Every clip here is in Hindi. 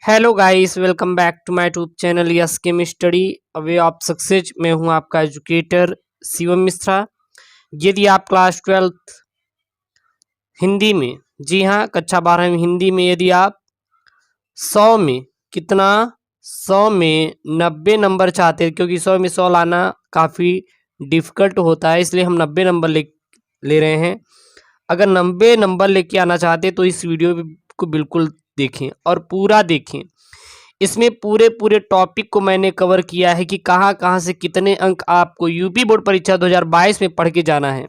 Hello guys, welcome back to my YouTube channel yes chem study a way of success. मैं हूं आपका एजुकेटर शिवम मिश्रा। यदि आप क्लास 12th हिंदी में, जी हां, कक्षा 12वीं हिंदी में यदि आप 100 में कितना 100 में 90 नंबर चाहते हैं, क्योंकि 100 में 100 लाना काफ़ी डिफ़िकल्ट होता है, इसलिए हम 90 नंबर ले रहे हैं। अगर 90 नंबर लेके आना चाहते हैं तो इस वीडियो को बिल्कुल देखें और पूरा देखें। इसमें पूरे टॉपिक को मैंने कवर किया है कि कहाँ से कितने अंक आपको यूपी बोर्ड परीक्षा 2022 में पढ़ के जाना है।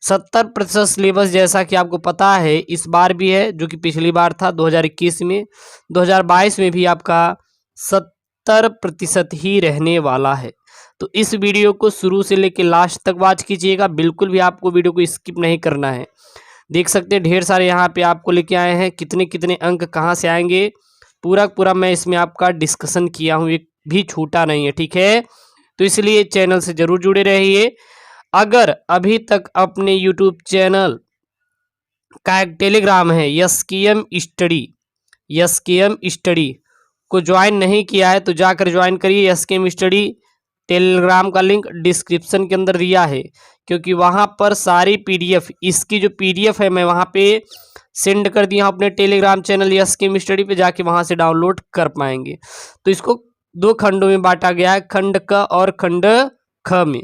70% सिलेबस, जैसा कि आपको पता है, इस बार भी है, जो कि पिछली बार था 2021 में। 2022 में भी आपका 70% ही रहने वाला है। तो इस वीडियो को शुरू से लेकर लास्ट तक वॉच कीजिएगा, बिल्कुल भी आपको वीडियो को स्किप नहीं करना है। देख सकते हैं ढेर सारे यहाँ पे आपको लेके आए हैं, कितने कितने अंक कहाँ से आएंगे, पूरा मैं इसमें आपका डिस्कशन किया हूँ, एक भी छूटा नहीं है, ठीक है। तो इसलिए चैनल से जरूर जुड़े रहिए। अगर अभी तक अपने यूट्यूब चैनल का एक टेलीग्राम है एसकेएम स्टडी को ज्वाइन नहीं किया है तो जाकर ज्वाइन करिए। एसकेएम स्टडी टेलीग्राम का लिंक डिस्क्रिप्शन के अंदर दिया है, क्योंकि वहाँ पर सारी पीडीएफ, इसकी जो पीडीएफ है मैं वहाँ पे सेंड कर दिया हूँ अपने टेलीग्राम चैनल एसकेएम स्टडी पे, जाके वहाँ से डाउनलोड कर पाएंगे। तो इसको 2 खंडों में बांटा गया है, खंड क और खंड ख में,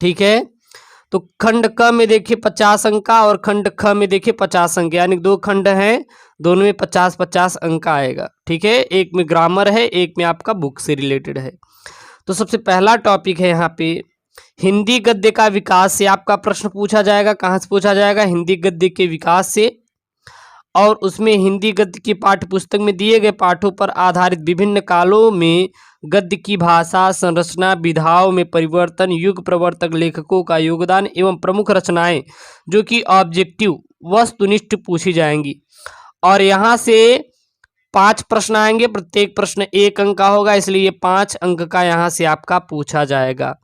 ठीक है। तो खंड क में देखिए 50 अंक का और खंड ख में देखिए 50 अंक, यानी 2 खंड हैं, दोनों में 50-50 अंक आएगा, ठीक है। एक में ग्रामर है, एक में आपका बुक से रिलेटेड है। तो सबसे पहला टॉपिक है यहाँ पे हिंदी गद्य का विकास से आपका प्रश्न पूछा जाएगा। कहाँ से पूछा जाएगा? हिंदी गद्य के विकास से। और उसमें हिंदी गद्य की पाठ्य पुस्तक में दिए गए पाठों पर आधारित विभिन्न कालों में गद्य की भाषा संरचना विधाओं में परिवर्तन, युग प्रवर्तक लेखकों का योगदान एवं प्रमुख रचनाएं जो कि ऑब्जेक्टिव वस्तुनिष्ठ पूछी जाएंगी। और यहाँ से 5 प्रश्न आएंगे, प्रत्येक प्रश्न 1 अंक का होगा, इसलिए 5 अंक का यहाँ से आपका पूछा जाएगा।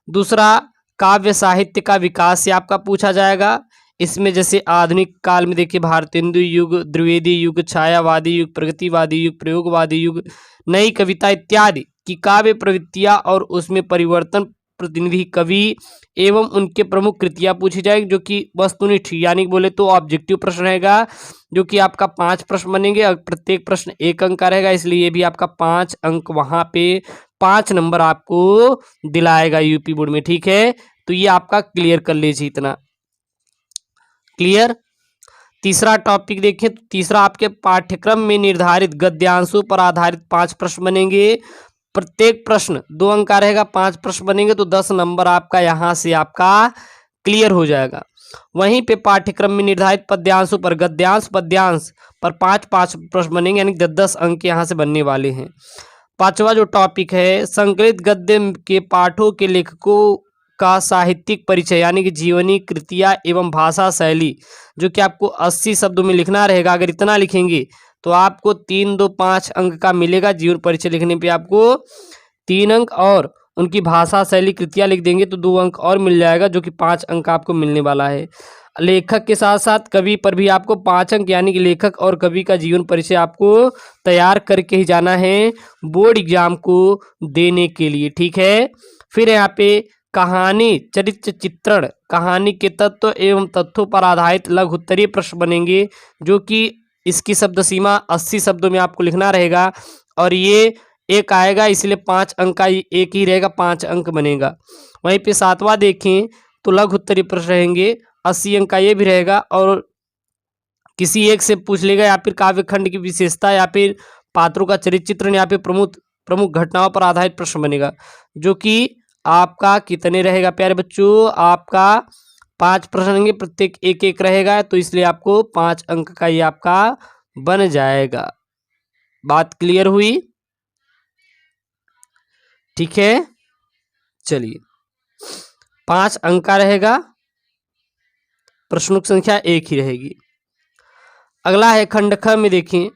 दूसरा, काव्य साहित्य का विकास से आपका पूछा जाएगा। इसमें जैसे आधुनिक काल में देखिए भारतेंदु युग, द्विवेदी युग, छायावादी युग, प्रगतिवादी युग, प्रयोगवादी युग, नई कविता इत्यादि की काव्य प्रवृत्तियां और उसमें परिवर्तन, प्रतिनिधि कवि एवं उनके प्रमुख कृतियां पूछी जाएगी, जो कि वस्तुनिष्ठ यानी बोले तो ऑब्जेक्टिव प्रश्न रहेगा, जो कि आपका 5 प्रश्न बनेंगे और प्रत्येक प्रश्न 1 अंक का रहेगा, इसलिए ये भी आपका 5 अंक, वहां पे 5 नंबर आपको दिलाएगा यूपी बोर्ड में, ठीक है। तो ये आपका क्लियर कर लीजिए, इतना क्लियर। तीसरा टॉपिक देखें तो तीसरा, आपके पाठ्यक्रम में निर्धारित गद्यांशों पर आधारित 5 प्रश्न बनेंगे। प्रत्येक प्रश्न 2 अंक का रहेगा, 5 प्रश्न बनेंगे तो 10 नंबर आपका यहाँ से आपका क्लियर हो जाएगा। वहीं पे पाठ्यक्रम में निर्धारित पद्यांशों पर, गद्यांश पद्यांश पर 5-5 प्रश्न बनेंगे, यानी 10-10 अंक यहाँ से बनने वाले हैं। पांचवा जो टॉपिक है, संकलित गद्य के पाठों के लेखकों का साहित्यिक परिचय, यानी कि जीवनी, कृतियां एवं भाषा शैली, जो कि आपको 80 शब्दों में लिखना रहेगा। अगर इतना लिखेंगे तो आपको 3-2-5 अंक का मिलेगा। जीवन परिचय लिखने पे आपको 3 अंक, और उनकी भाषा शैली कृतियां लिख देंगे तो 2 अंक और मिल जाएगा, जो कि 5 अंक आपको मिलने वाला है। लेखक के साथ साथ कवि पर भी आपको 5 अंक, यानी कि लेखक और कवि का जीवन परिचय आपको तैयार करके ही जाना है बोर्ड एग्जाम को देने के लिए, ठीक है। फिर यहाँ पे कहानी, चरित्र चित्रण, कहानी के तत्व एवं तथ्यों पर आधारित लघु उत्तरीय प्रश्न बनेंगे, जो कि इसकी शब्द सीमा 80 शब्दों में आपको लिखना रहेगा, और ये 1 आएगा, इसलिए 5 अंक का 1 ही रहेगा, 5 अंक बनेगा। वहीं पे 7वां देखें तो लघु उत्तरीय प्रश्न रहेंगे, 80 अंक का ये भी रहेगा, और किसी एक से पूछ लेगा, या फिर काव्य खंड की विशेषता, या फिर पात्रों का चरित्र चित्रण, या फिर प्रमुख घटनाओं पर आधारित प्रश्न बनेगा, जो कि आपका कितने रहेगा प्यारे बच्चों? आपका 5 प्रश्न रहेंगे, प्रत्येक 1-1 रहेगा, तो इसलिए आपको 5 अंक का ये आपका बन जाएगा। बात क्लियर हुई? ठीक है, चलिए 5 अंक का रहेगा, प्रश्नों की संख्या 1 ही रहेगी। अगला है खंड ख में देखें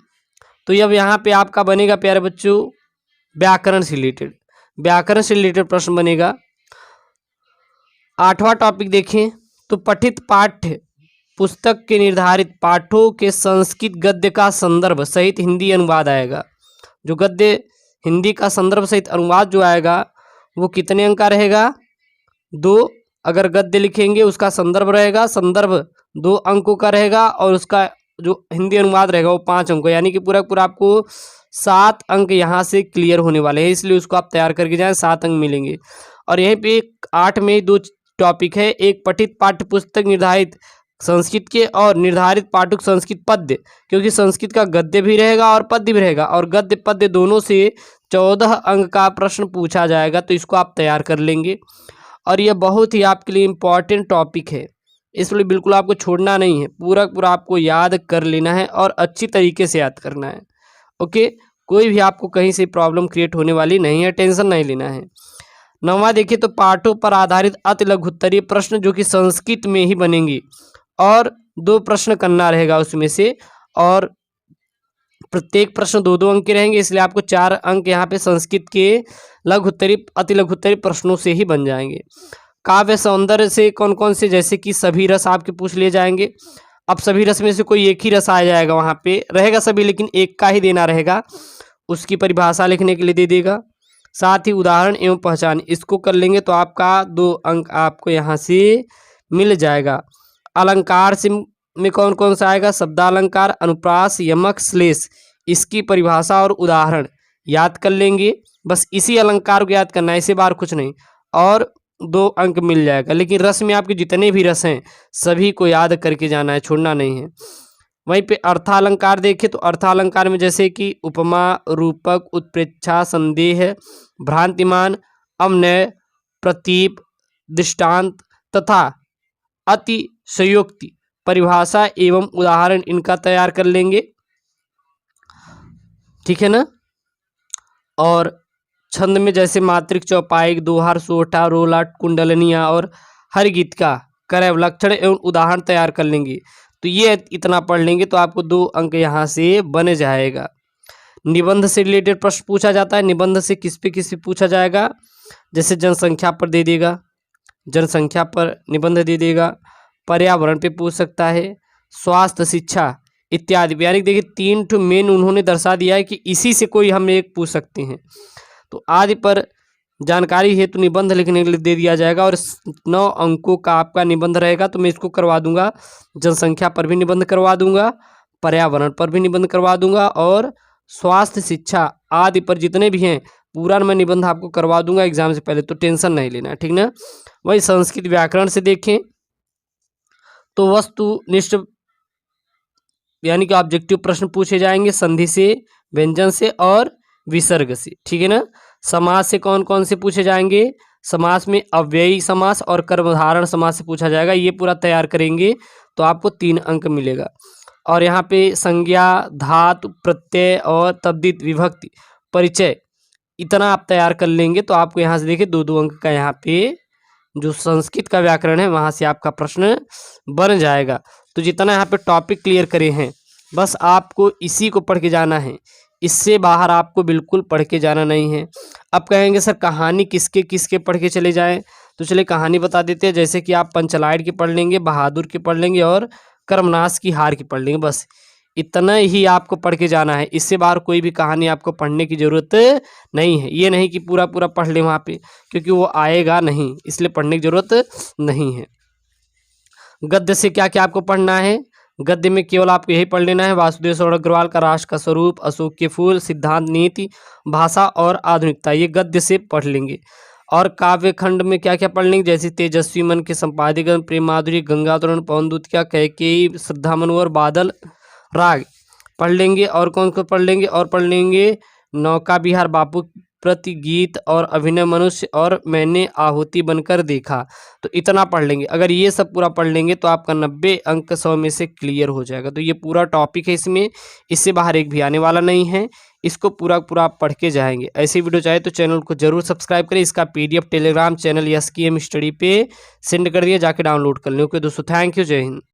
तो अब यहाँ पे आपका बनेगा प्यारे बच्चों व्याकरण से रिलेटेड प्रश्न बनेगा। 8वां टॉपिक देखें तो पठित पाठ्य पुस्तक के निर्धारित पाठों के संस्कृत गद्य का संदर्भ सहित हिंदी अनुवाद आएगा। जो गद्य हिंदी का संदर्भ सहित अनुवाद जो आएगा वो कितने अंक का रहेगा? 2। अगर गद्य लिखेंगे उसका संदर्भ रहेगा, संदर्भ 2 अंकों का रहेगा और उसका जो हिंदी अनुवाद रहेगा वो 5 अंकों, यानी कि पूरा पूरा आपको 7 अंक यहाँ से क्लियर होने वाले हैं। इसलिए उसको आप तैयार करके जाएं, 7 अंक मिलेंगे। और यहीं पे 8 में 2 टॉपिक है, एक पठित पाठ्य पुस्तक निर्धारित संस्कृत के और निर्धारित पाठक संस्कृत पद्य, क्योंकि संस्कृत का गद्य भी रहेगा और पद्य भी रहेगा और गद्य पद्य दोनों से 14 अंक का प्रश्न पूछा जाएगा, तो इसको आप तैयार कर लेंगे। और यह बहुत ही आपके लिए इम्पॉर्टेंट टॉपिक है, इसलिए बिल्कुल आपको छोड़ना नहीं है, पूरा पूरा आपको याद कर लेना है और अच्छी तरीके से याद करना है। ओके, कोई भी आपको कहीं से प्रॉब्लम क्रिएट होने वाली नहीं है, टेंशन नहीं लेना है। 9वां देखिए तो पाठों पर आधारित अति लघुत्तरीय प्रश्न जो कि संस्कृत में ही बनेंगे और 2 प्रश्न करना रहेगा उसमें से, और प्रत्येक प्रश्न 2-2 अंक के रहेंगे, इसलिए आपको 4 अंक यहाँ पे संस्कृत के लघुत्तरीय अति लघुत्तरीय प्रश्नों से ही बन जाएंगे। काव्य सौंदर्य से कौन कौन से, जैसे कि सभी रस आपके पूछ लिए जाएंगे। अब सभी रस में से कोई एक ही रस आ जाएगा, वहाँ पे रहेगा सभी लेकिन एक का ही देना रहेगा, उसकी परिभाषा लिखने के लिए दे देगा। साथ ही उदाहरण एवं पहचान इसको कर लेंगे तो आपका 2 अंक आपको यहाँ से मिल जाएगा। अलंकार से में कौन कौन सा आएगा? शब्दालंकार, अनुप्रास, यमक, श्लेष, इसकी परिभाषा और उदाहरण याद कर लेंगे। बस इसी अलंकार को याद करना है, इसे बार कुछ नहीं, और 2 अंक मिल जाएगा। लेकिन रस में आपके जितने भी रस हैं सभी को याद करके जाना है, छोड़ना नहीं है। वहीं पे अर्थालंकार देखें तो अर्थालंकार में जैसे कि उपमा, रूपक, उत्प्रेक्षा, संदेह, भ्रांतिमान, अमनय, प्रतीप, दृष्टांत तथा अतिशयोक्ति परिभाषा एवं उदाहरण इनका तैयार कर लेंगे, ठीक है ना। और छंद में जैसे मात्रिक, चौपाइक, दोहार, सोठा, रोला, कुंडलनिया और हर गीत का करैव लक्षण एवं उदाहरण तैयार कर लेंगे। तो ये इतना पढ़ लेंगे तो आपको 2 अंक यहाँ से बन जाएगा। निबंध से रिलेटेड प्रश्न पूछा जाता है, निबंध से किस पे पूछा जाएगा? जैसे जनसंख्या पर दे देगा, जनसंख्या पर निबंध दे देगा, पर्यावरण पे पूछ सकता है, स्वास्थ्य, शिक्षा इत्यादि। यानी देखिए 3 ठो मेन उन्होंने दर्शा दिया है कि इसी से कोई हम एक पूछ सकते हैं। तो आदि पर जानकारी हेतु निबंध लिखने के लिए दे दिया जाएगा और 9 अंकों का आपका निबंध रहेगा। तो मैं इसको करवा दूंगा, जनसंख्या पर भी निबंध करवा दूंगा, पर्यावरण पर भी निबंध करवा दूंगा और स्वास्थ्य, शिक्षा आदि पर जितने भी हैं पूरा मैं निबंध आपको करवा दूंगा एग्जाम से पहले, तो टेंशन नहीं लेना, ठीक ना। वही संस्कृत व्याकरण से देखें तो वस्तुनिष्ठ यानी कि ऑब्जेक्टिव प्रश्न पूछे जाएंगे, संधि से, व्यंजन से और विसर्ग से, ठीक है ना। समास से कौन कौन से पूछे जाएंगे? समास में अव्ययी समास और कर्मधारय समास से पूछा जाएगा, ये पूरा तैयार करेंगे तो आपको 3 अंक मिलेगा। और यहाँ पे संज्ञा, धातु, प्रत्यय और तद्धित, विभक्ति, परिचय इतना आप तैयार कर लेंगे तो आपको यहाँ से देखिए 2-2 अंक का यहाँ पे जो संस्कृत का व्याकरण है वहाँ से आपका प्रश्न बन जाएगा। तो जितना यहाँ पे टॉपिक क्लियर करे हैं बस आपको इसी को पढ़ के जाना है, इससे बाहर आपको बिल्कुल पढ़ के जाना नहीं है। अब कहेंगे सर कहानी किसके किसके पढ़ के चले जाएं, तो चलिए कहानी बता देते हैं। जैसे कि आप पंचलाइट की पढ़ लेंगे, बहादुर की पढ़ लेंगे और कर्मनाश की हार की पढ़ लेंगे, बस इतना ही आपको पढ़ के जाना है। इससे बाहर कोई भी कहानी आपको पढ़ने की ज़रूरत नहीं है। ये नहीं कि पूरा पूरा पढ़ लें वहाँ पे, क्योंकि वो आएगा नहीं, इसलिए पढ़ने की ज़रूरत नहीं है। गद्य से क्या क्या आपको पढ़ना है? गद्य में केवल आपको यही पढ़ लेना है, वासुदेव शरण अग्रवाल का राष्ट्र का स्वरूप, अशोक के फूल, सिद्धांत, नीति, भाषा और आधुनिकता, ये गद्य से पढ़ लेंगे। और काव्य खंड में क्या क्या पढ़ लेंगे? जैसे तेजस्वी मन के संपादिकरण, प्रेम माधुरी, गंगातरण, पवन दूत का, कैकेयी, श्रद्धा मनोहर, बादल राग पढ़ लेंगे। और कौन को पढ़ लेंगे? और पढ़ लेंगे नौका विहार, बापू प्रति गीत और अभिनय मनुष्य और मैंने आहुति बनकर देखा। तो इतना पढ़ लेंगे। अगर ये सब पूरा पढ़ लेंगे तो आपका 90 अंक 100 में से क्लियर हो जाएगा। तो ये पूरा टॉपिक है, इसमें इससे बाहर एक भी आने वाला नहीं है। इसको पूरा पूरा आप पढ़ के जाएंगे। ऐसी वीडियो चाहे तो चैनल को जरूर सब्सक्राइब करें। इसका PDF Telegram channel SKM study पे सेंड कर दिया, जाके डाउनलोड कर लें। ओके दोस्तों, थैंक यू, जय हिंद।